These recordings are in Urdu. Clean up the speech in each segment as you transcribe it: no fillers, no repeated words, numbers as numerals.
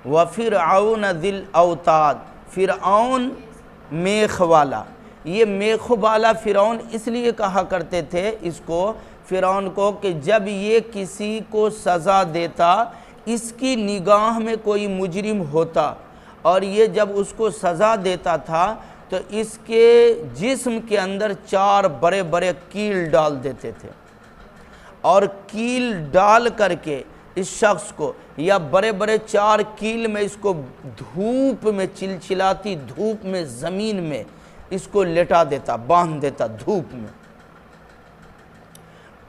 وفرعون ذی الاوتاد، فرعون میخ والا۔ یہ میخ والا فرعون اس لیے کہا کرتے تھے اس کو، فرعون کو، کہ جب یہ کسی کو سزا دیتا، اس کی نگاہ میں کوئی مجرم ہوتا اور یہ جب اس کو سزا دیتا تھا تو اس کے جسم کے اندر 4 بڑے بڑے کیل ڈال دیتے تھے، اور کیل ڈال کر کے اس شخص کو، یا بڑے بڑے 4 کیل میں اس کو دھوپ میں، چلچلاتی دھوپ میں، زمین میں اس کو لٹا دیتا، باندھ دیتا دھوپ میں۔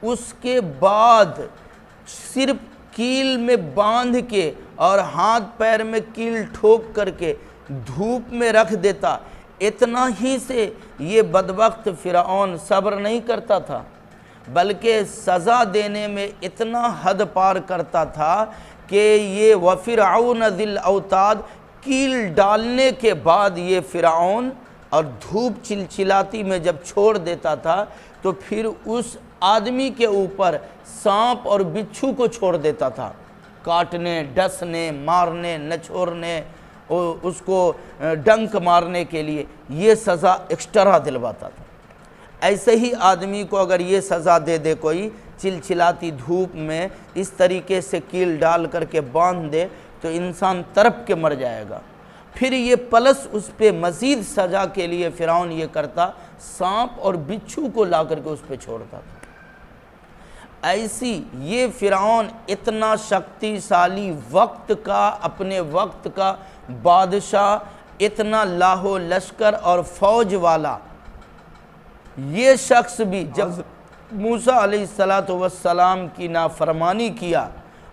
اس کے بعد صرف کیل میں باندھ کے اور ہاتھ پیر میں کیل ٹھوک کر کے دھوپ میں رکھ دیتا۔ اتنا ہی سے یہ بدبخت فرعون صبر نہیں کرتا تھا، بلکہ سزا دینے میں اتنا حد پار کرتا تھا کہ یہ وفرعون ذی الاوتاد، کیل ڈالنے کے بعد یہ فرعون، اور دھوپ چلچلاتی میں جب چھوڑ دیتا تھا تو پھر اس آدمی کے اوپر سانپ اور بچھو کو چھوڑ دیتا تھا، کاٹنے، ڈسنے، مارنے، نچوڑنے، اس کو ڈنک مارنے کے لیے یہ سزا ایکسٹرا دلواتا تھا۔ ایسے ہی آدمی کو اگر یہ سزا دے دے کوئی، چلچلاتی دھوپ میں اس طریقے سے کیل ڈال کر کے باندھ دے تو انسان تڑپ کے مر جائے گا۔ پھر یہ پلس اس پہ مزید سزا کے لیے فرعون یہ کرتا، سانپ اور بچھو کو لا کر کے اس پہ چھوڑتا تھا۔ ایسی یہ فرعون اتنا شکتیشالی، وقت کا، اپنے وقت کا بادشاہ، اتنا لاہو لشکر اور فوج والا، یہ شخص بھی جب موسیٰ علیہ السلام کی نافرمانی کیا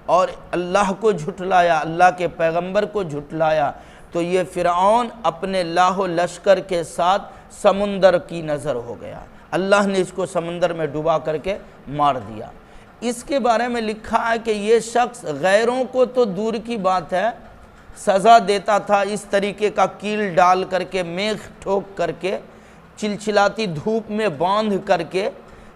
اور اللہ کو جھٹلایا، اللہ کے پیغمبر کو جھٹلایا، تو یہ فرعون اپنے لاہو لشکر کے ساتھ سمندر کی نظر ہو گیا۔ اللہ نے اس کو سمندر میں ڈوبا کر کے مار دیا۔ اس کے بارے میں لکھا ہے کہ یہ شخص غیروں کو تو دور کی بات ہے، سزا دیتا تھا اس طریقے کا کیل ڈال کر کے، میخ ٹھوک کر کے، چلچلاتی دھوپ میں باندھ کر کے،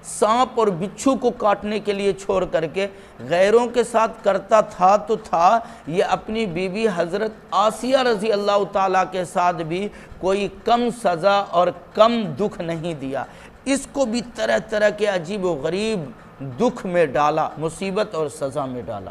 سانپ اور بچھو کو کاٹنے کے لیے چھوڑ کر کے، غیروں کے ساتھ کرتا تھا تو تھا، یہ اپنی بیوی حضرت آسیہ رضی اللہ تعالیٰ کے ساتھ بھی کوئی کم سزا اور کم دکھ نہیں دیا۔ اس کو بھی طرح طرح کے عجیب و غریب دکھ میں ڈالا، مصیبت اور سزا میں ڈالا۔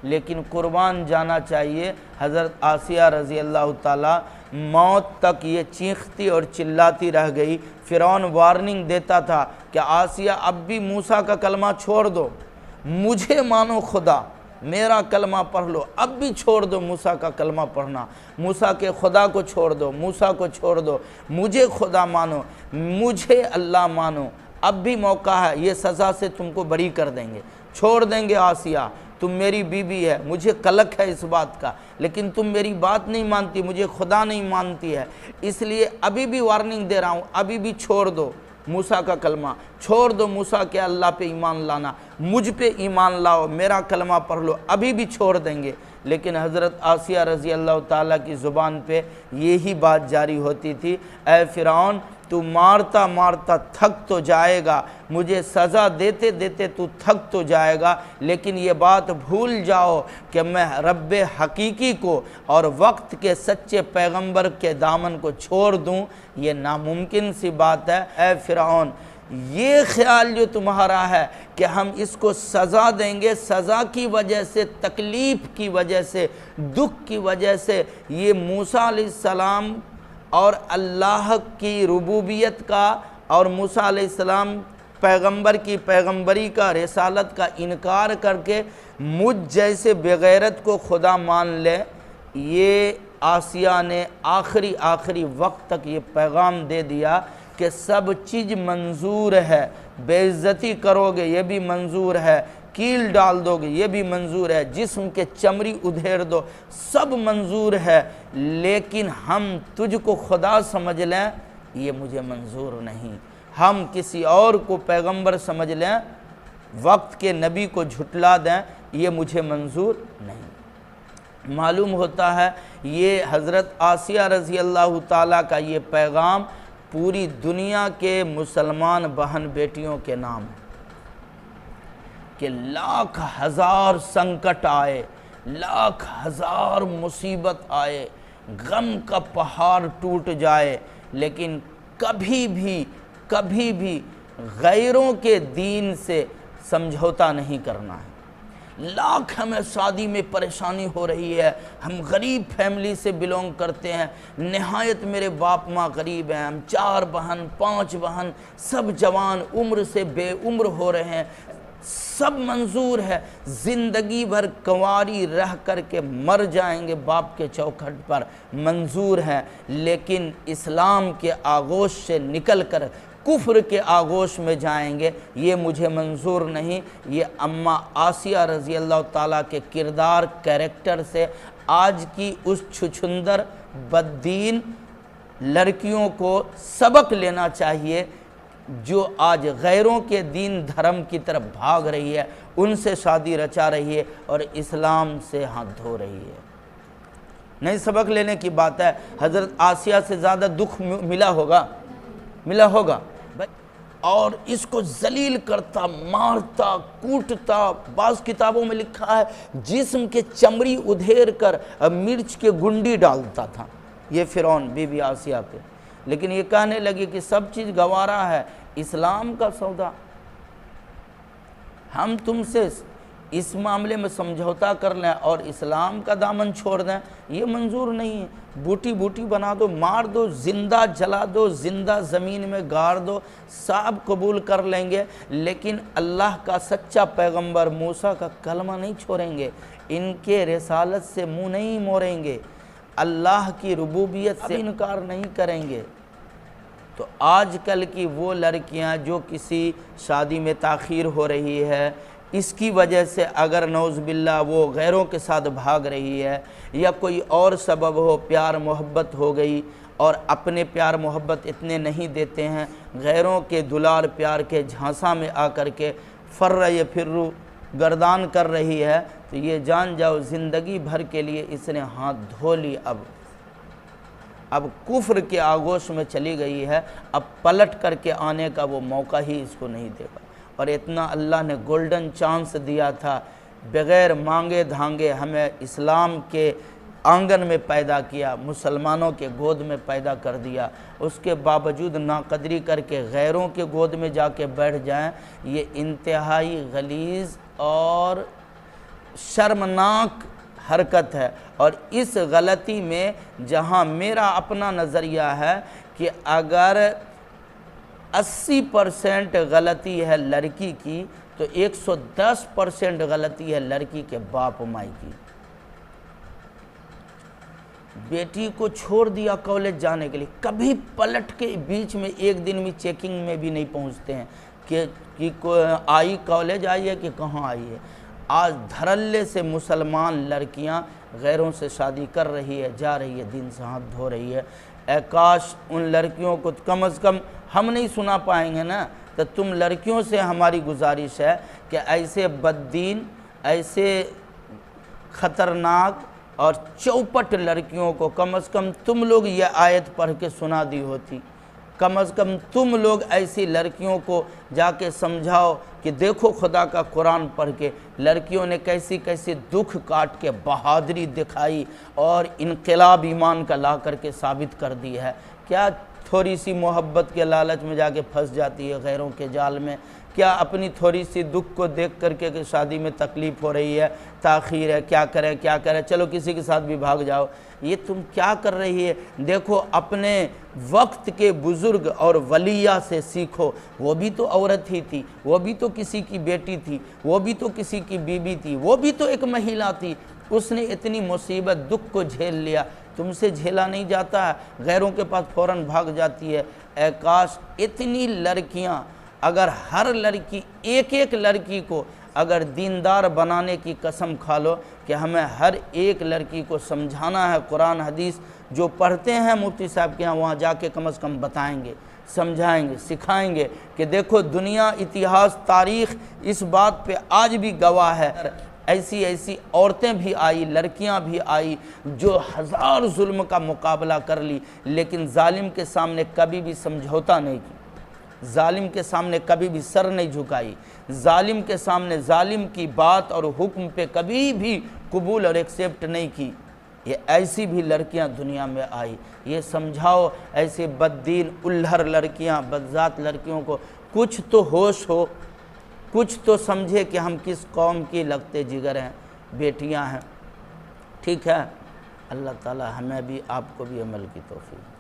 لیکن قربان جانا چاہیے، حضرت آسیہ رضی اللہ تعالیٰ موت تک یہ چیختی اور چلاتی رہ گئی۔ فرعون وارننگ دیتا تھا کہ آسیہ اب بھی موسیٰ کا کلمہ چھوڑ دو، مجھے مانو خدا، میرا کلمہ پڑھ لو، اب بھی چھوڑ دو موسیٰ کا کلمہ پڑھنا، موسیٰ کے خدا کو چھوڑ دو، موسیٰ کو چھوڑ دو، مجھے خدا مانو، مجھے اللہ مانو، اب بھی موقع ہے، یہ سزا سے تم کو بری کر دیں گے، چھوڑ دیں گے آسیہ، تم میری بیوی ہے، مجھے قلق ہے اس بات کا، لیکن تم میری بات نہیں مانتی، مجھے خدا نہیں مانتی ہے، اس لیے ابھی بھی وارننگ دے رہا ہوں، ابھی بھی چھوڑ دو موسیٰ کا کلمہ، چھوڑ دو موسیٰ کے اللہ پہ ایمان لانا، مجھ پہ ایمان لاؤ، میرا کلمہ پڑھ لو، ابھی بھی چھوڑ دیں گے۔ لیکن حضرت آسیہ رضی اللہ تعالیٰ کی زبان پہ یہی بات جاری ہوتی تھی، اے فرعون تو مارتا مارتا تھک تو جائے گا، مجھے سزا دیتے دیتے تو تھک تو جائے گا، لیکن یہ بات بھول جاؤ کہ میں رب حقیقی کو اور وقت کے سچے پیغمبر کے دامن کو چھوڑ دوں، یہ ناممکن سی بات ہے۔ اے فرعون، یہ خیال جو تمہارا ہے کہ ہم اس کو سزا دیں گے، سزا کی وجہ سے، تکلیف کی وجہ سے، دکھ کی وجہ سے، یہ موسیٰ علیہ السلام اور اللہ کی ربوبیت کا اور موسیٰ علیہ السلام پیغمبر کی پیغمبری کا، رسالت کا انکار کر کے مجھ جیسے بغیرت کو خدا مان لے، یہ آسیہ نے آخری وقت تک یہ پیغام دے دیا کہ سب چیز منظور ہے، بے عزتی کرو گے یہ بھی منظور ہے، کیل ڈال دو گے یہ بھی منظور ہے، جسم کے چمڑی ادھیر دو سب منظور ہے، لیکن ہم تجھ کو خدا سمجھ لیں یہ مجھے منظور نہیں، ہم کسی اور کو پیغمبر سمجھ لیں، وقت کے نبی کو جھٹلا دیں، یہ مجھے منظور نہیں۔ معلوم ہوتا ہے یہ حضرت آسیہ رضی اللہ تعالیٰ کا یہ پیغام پوری دنیا کے مسلمان بہن بیٹیوں کے نام ہے کہ لاکھ ہزار سنکٹ آئے، لاکھ ہزار مصیبت آئے، غم کا پہاڑ ٹوٹ جائے، لیکن کبھی بھی غیروں کے دین سے سمجھوتا نہیں کرنا ہے۔ لاکھ ہمیں شادی میں پریشانی ہو رہی ہے، ہم غریب فیملی سے بلونگ کرتے ہیں، نہایت میرے باپ ماں غریب ہیں، ہم 4 بہن 5 بہن، سب جوان عمر سے بے عمر ہو رہے ہیں، سب منظور ہے، زندگی بھر کنواری رہ کر کے مر جائیں گے باپ کے چوکھٹ پر، منظور ہیں، لیکن اسلام کے آغوش سے نکل کر کفر کے آغوش میں جائیں گے، یہ مجھے منظور نہیں۔ یہ اماں آسیہ رضی اللہ تعالیٰ کے کردار کیریکٹر سے آج کی اس چھچھندر بددین لڑکیوں کو سبق لینا چاہیے، جو آج غیروں کے دین دھرم کی طرف بھاگ رہی ہے، ان سے شادی رچا رہی ہے اور اسلام سے ہاتھ دھو رہی ہے۔ نہیں سبق لینے کی بات ہے، حضرت آسیہ سے زیادہ دکھ ملا ہوگا اور اس کو ذلیل کرتا، مارتا، کوٹتا، بعض کتابوں میں لکھا ہے جسم کے چمڑی ادھیر کر مرچ کے گنڈی ڈالتا تھا یہ فرعون بی بی آسیہ پہ، لیکن یہ کہنے لگی کہ سب چیز گوارا ہے، اسلام کا سودا، ہم تم سے اس معاملے میں سمجھوتا کر لیں اور اسلام کا دامن چھوڑ دیں، یہ منظور نہیں ہے۔ بوٹی بنا دو، مار دو، زندہ جلا دو، زندہ زمین میں گاڑ دو، سب قبول کر لیں گے، لیکن اللہ کا سچا پیغمبر موسیٰ کا کلمہ نہیں چھوڑیں گے، ان کے رسالت سے منہ نہیں موڑیں گے، اللہ کی ربوبیت سے انکار نہیں کریں گے۔ تو آج کل کی وہ لڑکیاں جو کسی شادی میں تاخیر ہو رہی ہے، اس کی وجہ سے اگر نعوذ باللہ وہ غیروں کے ساتھ بھاگ رہی ہے یا کوئی اور سبب ہو، پیار محبت ہو گئی اور اپنے پیار محبت اتنے نہیں دیتے ہیں، غیروں کے دلار پیار کے جھانسا میں آ کر کے فرو گردان کر رہی ہے، تو یہ جان جاؤ زندگی بھر کے لیے اس نے ہاتھ دھو لی، اب کفر کے آغوش میں چلی گئی ہے، اب پلٹ کر کے آنے کا وہ موقع ہی اس کو نہیں دے گا۔ اور اتنا اللہ نے گولڈن چانس دیا تھا، بغیر مانگے دھانگے ہمیں اسلام کے آنگن میں پیدا کیا، مسلمانوں کے گود میں پیدا کر دیا، اس کے باوجود ناقدری کر کے غیروں کے گود میں جا کے بیٹھ جائیں، یہ انتہائی غلیظ اور شرمناک حرکت ہے۔ اور اس غلطی میں جہاں میرا اپنا نظریہ ہے کہ اگر 80% غلطی ہے لڑکی کی تو 110% غلطی ہے لڑکی کے باپ مائی کی۔ بیٹی کو چھوڑ دیا کالج جانے کے لیے، کبھی پلٹ کے بیچ میں ایک دن میں چیکنگ میں بھی نہیں پہنچتے ہیں کہ آئی کالج آئی ہے کہ کہاں آئی ہے۔ آج دھڑلے سے مسلمان لڑکیاں غیروں سے شادی کر رہی ہے، جا رہی ہے، دین سے ہاتھ دھو رہی ہے۔ اے کاش ان لڑکیوں کو کم از کم ہم نہیں سنا پائیں گے نا، تو تم لڑکیوں سے ہماری گزارش ہے کہ ایسے بددین، ایسے خطرناک اور چوپٹ لڑکیوں کو کم از کم تم لوگ یہ آیت پڑھ کے سنا دی ہوتی، کم از کم تم لوگ ایسی لڑکیوں کو جا کے سمجھاؤ کہ دیکھو خدا کا قرآن پڑھ کے لڑکیوں نے کیسی کیسی دکھ کاٹ کے بہادری دکھائی اور انقلاب ایمان کا لا کر کے ثابت کر دی ہے۔ کیا تھوڑی سی محبت کے لالچ میں جا کے پھنس جاتی ہے غیروں کے جال میں؟ کیا اپنی تھوڑی سی دکھ کو دیکھ کر کے کہ شادی میں تکلیف ہو رہی ہے، تاخیر ہے، کیا کریں چلو کسی کے ساتھ بھی بھاگ جاؤ، یہ تم کیا کر رہی ہے؟ دیکھو اپنے وقت کے بزرگ اور ولیہ سے سیکھو، وہ بھی تو عورت ہی تھی، وہ بھی تو کسی کی بیٹی تھی، وہ بھی تو کسی کی بیوی تھی، وہ بھی تو ایک مہیلا تھی، اس نے اتنی مصیبت دکھ کو جھیل لیا، تم سے جھیلا نہیں جاتا ہے، غیروں کے پاس فوراً بھاگ جاتی ہے۔ اے کاش اتنی لڑکیاں، اگر ہر لڑکی ایک لڑکی کو اگر دیندار بنانے کی قسم کھا لو کہ ہمیں ہر ایک لڑکی کو سمجھانا ہے، قرآن حدیث جو پڑھتے ہیں مفتی صاحب کے ہاں وہاں جا کے کم از کم بتائیں گے، سمجھائیں گے، سکھائیں گے کہ دیکھو دنیا، اتہاس، تاریخ اس بات پہ آج بھی گواہ ہے، ایسی عورتیں بھی آئی، لڑکیاں بھی آئی جو ہزار ظلم کا مقابلہ کر لی، لیکن ظالم کے سامنے کبھی بھی سمجھوتا نہیں کی، ظالم کے سامنے کبھی بھی سر نہیں جھکائی، ظالم کے سامنے ظالم کی بات اور حکم پہ کبھی بھی قبول اور ایکسیپٹ نہیں کی، یہ ایسی بھی لڑکیاں دنیا میں آئی۔ یہ سمجھاؤ ایسے بددین الہر لڑکیاں، بدذات لڑکیوں کو کچھ تو ہوش ہو، کچھ تو سمجھے کہ ہم کس قوم کی لگتے جگر ہیں، بیٹیاں ہیں۔ ٹھیک ہے، اللہ تعالی ہمیں بھی آپ کو بھی عمل کی توفیق۔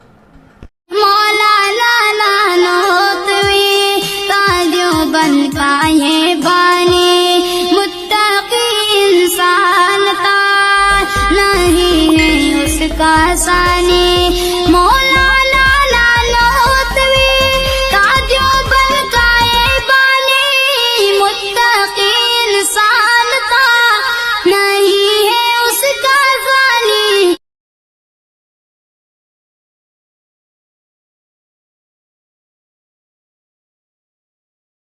مولانا نانوتوی تاجو بن پائے بانی، متقی انسان تا نہیں ہے اس کا ثانی۔ مولانا نانوتوی تاجو بن پائے بانی، متقی انسان